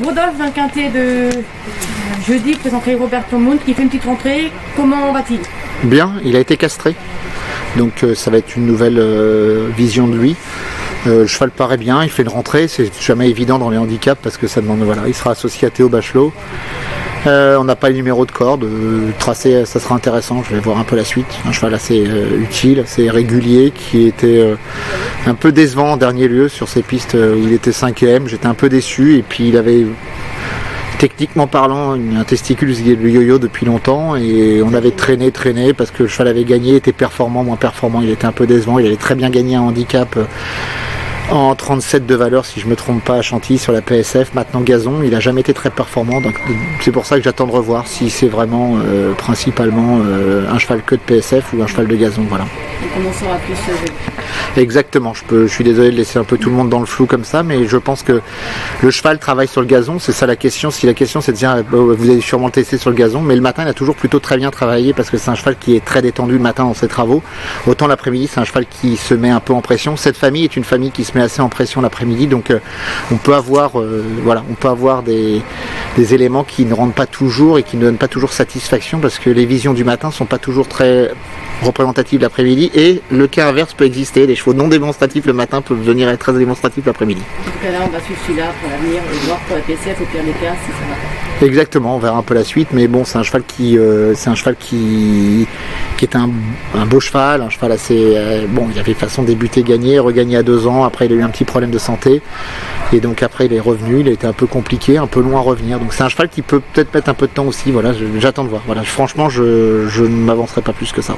Rodolphe d'un quintet de jeudi présenterait Roberto Munt qui fait une petite rentrée. Comment va-t-il? Bien, il a été castré. Donc ça va être une nouvelle vision de lui. Le cheval paraît bien, il fait une rentrée, c'est jamais évident dans les handicaps parce que ça demande, voilà, il sera associé à Théo Bachelot. On n'a pas le numéro de corde, tracé, ça sera intéressant, je vais voir un peu la suite. Un cheval assez utile, assez régulier, qui était un peu décevant en dernier lieu sur ces pistes où il était 5e, j'étais un peu déçu et puis il avait... Techniquement parlant, un testicule de yo-yo depuis longtemps et on avait traîné parce que le cheval avait gagné, était performant, moins performant, il était un peu décevant, il avait très bien gagné un handicap en 37 de valeur si je ne me trompe pas à Chantilly sur la PSF. Maintenant Gazon, il n'a jamais été très performant, donc c'est pour ça que j'attends de revoir si c'est vraiment principalement un cheval que de PSF ou un cheval de Gazon, voilà. Donc on en saura plus jeudi. Exactement, je suis désolé de laisser un peu tout le monde dans le flou comme ça, mais je pense que le cheval travaille sur le gazon, c'est ça la question. Si la question c'est de dire, vous avez sûrement testé sur le gazon, mais le matin il a toujours plutôt très bien travaillé parce que c'est un cheval qui est très détendu le matin dans ses travaux. Autant l'après-midi c'est un cheval qui se met un peu en pression. Cette famille est une famille qui se met assez en pression l'après-midi, donc on peut avoir, des éléments qui ne rendent pas toujours et qui ne donnent pas toujours satisfaction parce que les visions du matin sont pas toujours très représentatives l'après-midi et le cas inverse peut exister. Les chevaux non démonstratifs le matin peuvent venir être très démonstratifs l'après-mmidi. En tout cas là on va suivre celui-là pour l'avenir et voir pour la PSF au pire des cas si ça va pas. Exactement, on verra un peu la suite, mais bon c'est un cheval qui est un beau cheval, un cheval assez bon, il avait façon débuté, gagné, regagné à 2 ans, après il a eu un petit problème de santé et donc après il est revenu, il a été un peu compliqué, un peu long à revenir, donc c'est un cheval qui peut peut-être mettre un peu de temps aussi, voilà, j'attends de voir, voilà, franchement je ne m'avancerai pas plus que ça.